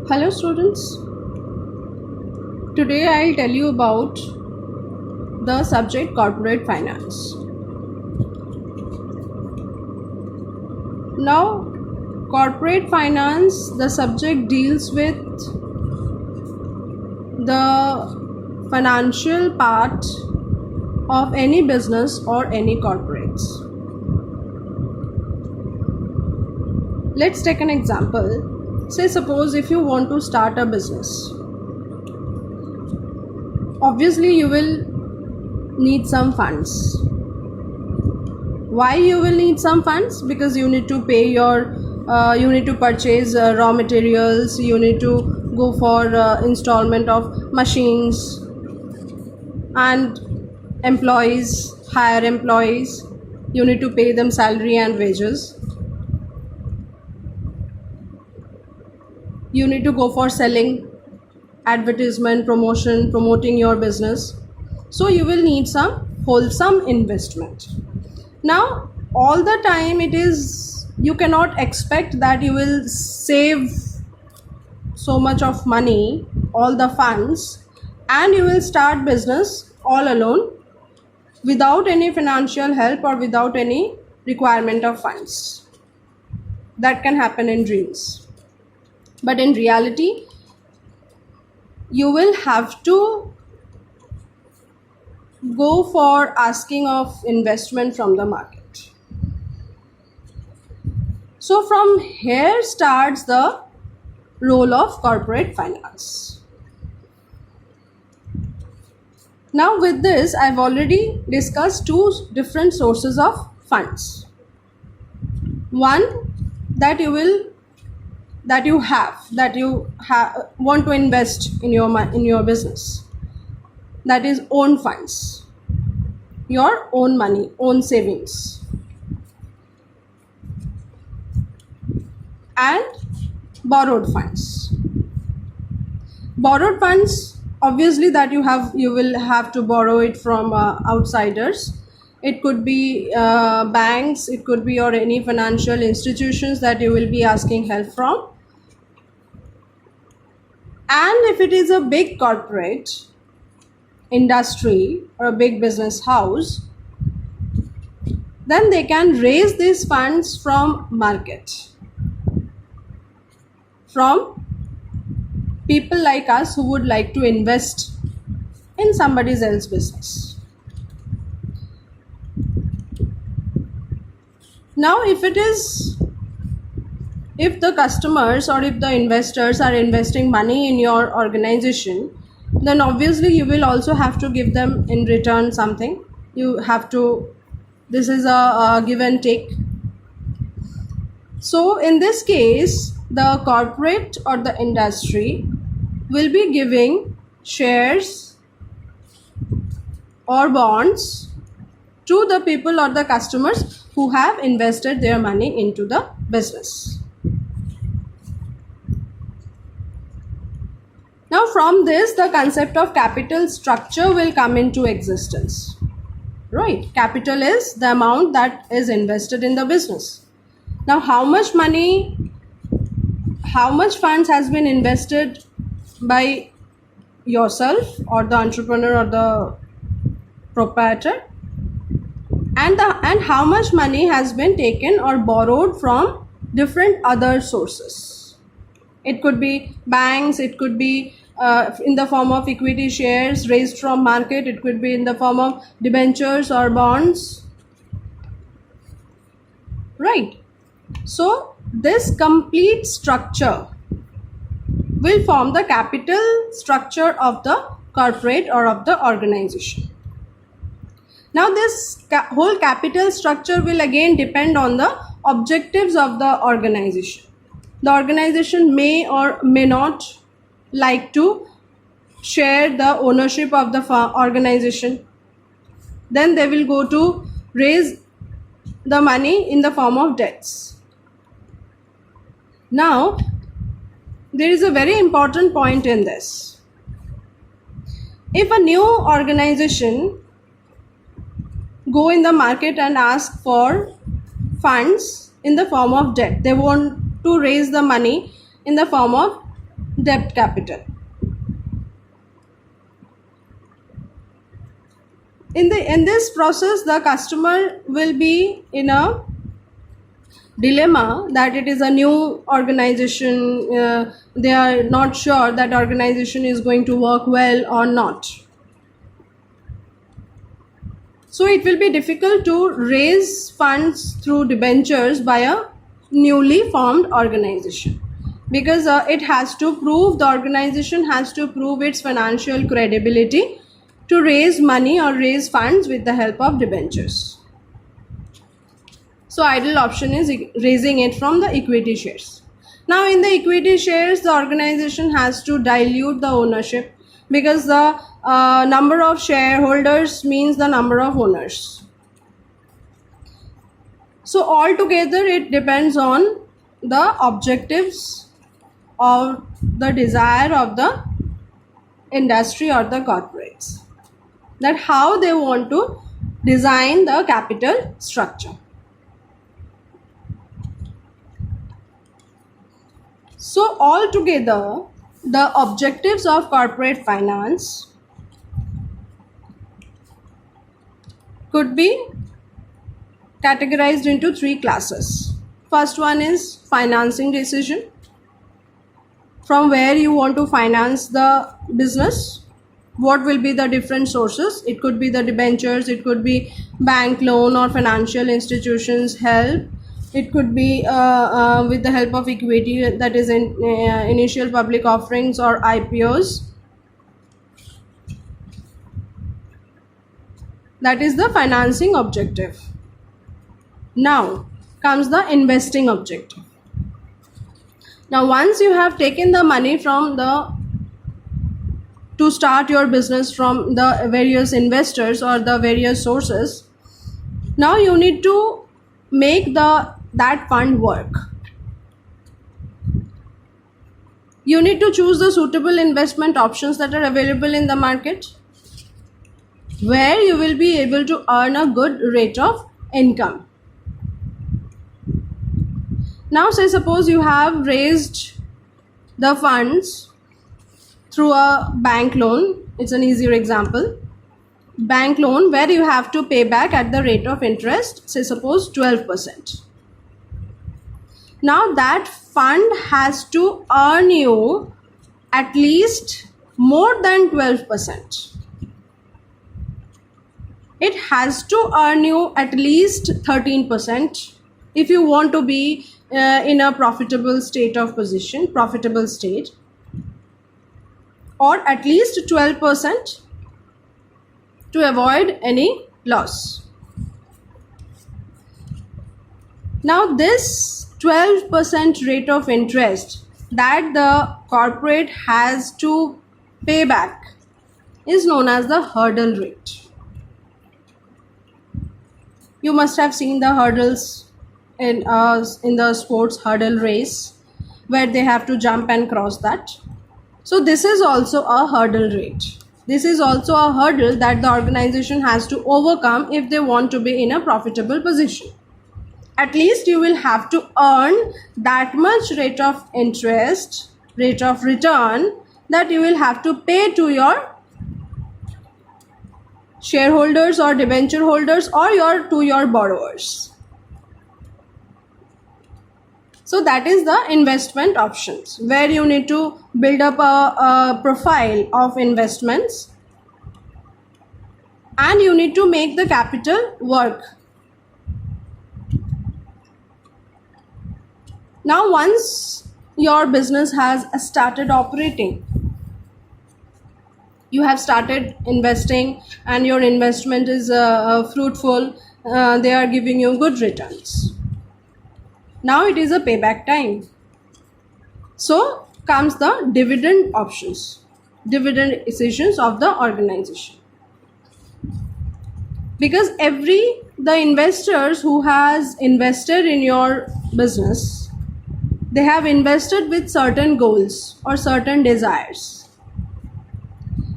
Hello students, today I'll tell you about the subject corporate finance. Now, corporate finance, the subject deals with the financial part of any business or any corporates. Let's take an example. Say suppose if you want to start a business, obviously you will need some funds. Why you will need some funds? Because you need to pay you need to purchase raw materials, you need to go for installment of machines and employees, hire employees, you need to pay them salary and wages. You need to go for selling, advertisement, promotion, promoting your business. So you will need some wholesome investment. Now, all the time you cannot expect that you will save so much of money, all the funds, and you will start business all alone without any financial help or without any requirement of funds. That can happen in dreams. But in reality, you will have to go for asking of investment from the market. So from here starts the role of corporate finance. Now with this, I've already discussed two different sources of funds. One that you want to invest in your business, that is own funds, your own money, own savings, and borrowed funds. Borrowed funds, obviously, that you will have to borrow it from outsiders. It could be banks, it could be or any financial institutions that you will be asking help from. And if it is a big corporate industry or a big business house, then they can raise these funds from market, from people like us who would like to invest in somebody else's business. Now, if the customers or if the investors are investing money in your organization, then obviously you will also have to give them in return something. This is a give and take. So in this case, the corporate or the industry will be giving shares or bonds to the people or the customers who have invested their money into the business. Now from this, the concept of capital structure will come into existence. Right? Capital is the amount that is invested in the business. Now how much funds has been invested by yourself or the entrepreneur or the proprietor, and how much money has been taken or borrowed from different other sources. It could be banks, it could be in the form of equity shares raised from market, it could be in the form of debentures or bonds. Right? So this complete structure will form the capital structure of the corporate or of the organization. Now this whole capital structure will again depend on the objectives of the organization. The organization may or may not like to share the ownership of the organization. Then they will go to raise the money in the form of debts. Now, there is a very important point in this. If a new organization go in the market and ask for funds in the form of debt, they want to raise the money in the form of debt capital. In this process, the customer will be in a dilemma that it is a new organization. They are not sure that organization is going to work well or not. So it will be difficult to raise funds through debentures by a newly formed organization, because the organization has to prove its financial credibility to raise money or raise funds with the help of debentures. So ideal option is raising it from the equity shares. Now in the equity shares, the organization has to dilute the ownership, because the number of shareholders means the number of owners. So altogether it depends on the objectives or the desire of the industry or the corporates, that how they want to design the capital structure. So altogether, the objectives of corporate finance could be categorized into three classes. First one is financing decision, from where you want to finance the business. What will be the different sources? It could be the debentures, it could be bank loan or financial institutions help. It could be with the help of equity, that is in initial public offerings or IPOs. That is the financing objective. Now comes the investing objective. Now once you have taken the money to start your business from the various investors or the various sources, now you need to make that fund work. You need to choose the suitable investment options that are available in the market, where you will be able to earn a good rate of income. Now say suppose you have raised the funds through a bank loan. It's an easier example. Bank loan where you have to pay back at the rate of interest, say suppose 12%. Now that fund has to earn you at least more than 12%. It has to earn you at least 13% if you want to be in a profitable state, or at least 12% to avoid any loss. Now this 12% rate of interest that the corporate has to pay back is known as the hurdle rate. You must have seen the hurdles in the sports hurdle race, where they have to jump and cross that. So this is also a hurdle rate. This is also a hurdle that the organization has to overcome if they want to be in a profitable position. At least you will have to earn that much rate of interest, rate of return, that you will have to pay to your shareholders or debenture holders or to your borrowers. So that is the investment options, where you need to build up a profile of investments and you need to make the capital work. Now once your business has started operating, you have started investing and your investment is fruitful, they are giving you good returns. Now it is a payback time. So comes the dividend options, dividend decisions of the organization. Because the investors who has invested in your business, they have invested with certain goals or certain desires.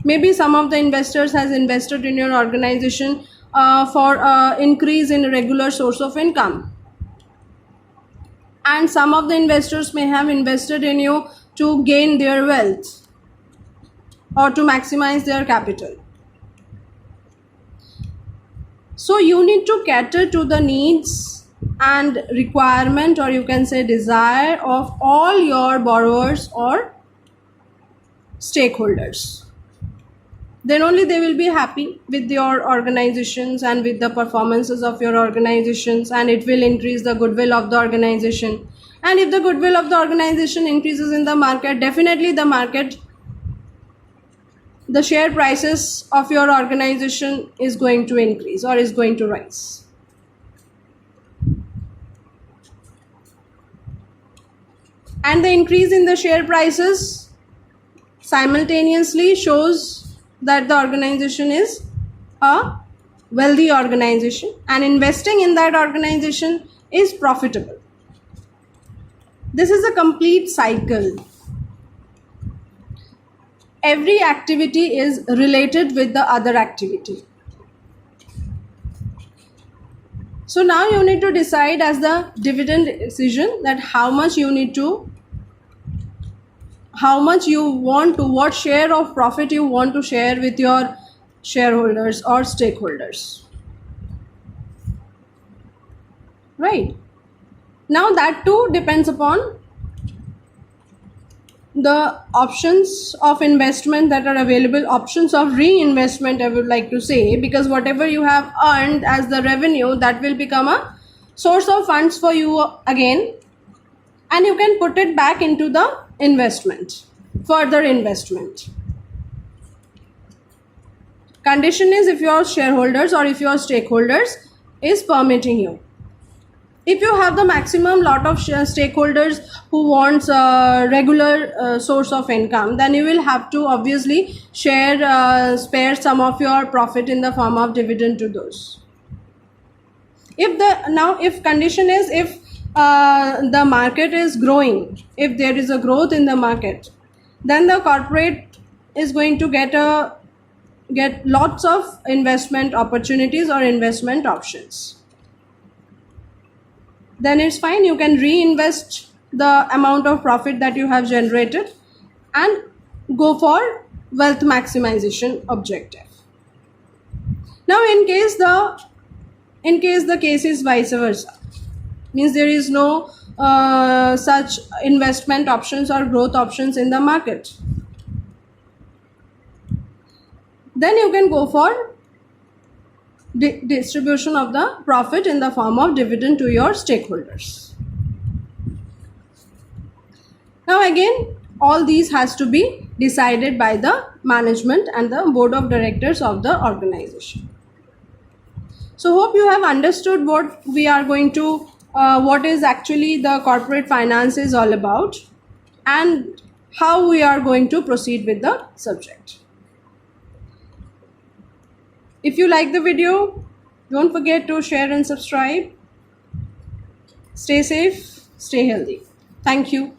Maybe some of the investors has invested in your organization for increase in regular source of income. And some of the investors may have invested in you to gain their wealth or to maximize their capital. So you need to cater to the needs and requirement, or you can say desire, of all your borrowers or stakeholders. Then only they will be happy with your organizations and with the performances of your organizations, and it will increase the goodwill of the organization. And if the goodwill of the organization increases in the market, definitely the share prices of your organization is going to increase or is going to rise. And the increase in the share prices simultaneously shows that the organization is a wealthy organization, and investing in that organization is profitable. This is a complete cycle. Every activity is related with the other activity. So now you need to decide as the dividend decision that how much you want to, what share of profit you want to share with your shareholders or stakeholders. Right? Now that too depends upon the options of investment that are available, options of reinvestment, I would like to say, because whatever you have earned as the revenue, that will become a source of funds for you again, and you can put it back into the investment, further investment. Condition is if your shareholders or if your stakeholders is permitting you. If you have the maximum lot of stakeholders who wants a regular source of income, then you will have to obviously spare some of your profit in the form of dividend to those. If condition is if the market is growing, if there is a growth in the market, then the corporate is going to get lots of investment opportunities or investment options. Then it's fine, you can reinvest the amount of profit that you have generated and go for wealth maximization objective. Now in case the case is vice versa, means there is no such investment options or growth options in the market, then you can go for distribution of the profit in the form of dividend to your stakeholders. Now again, all these has to be decided by the management and the board of directors of the organization. So hope you have understood what we are going to what is actually the corporate finance is all about and how we are going to proceed with the subject. If you like the video, don't forget to share and subscribe. Stay safe, stay healthy. Thank you.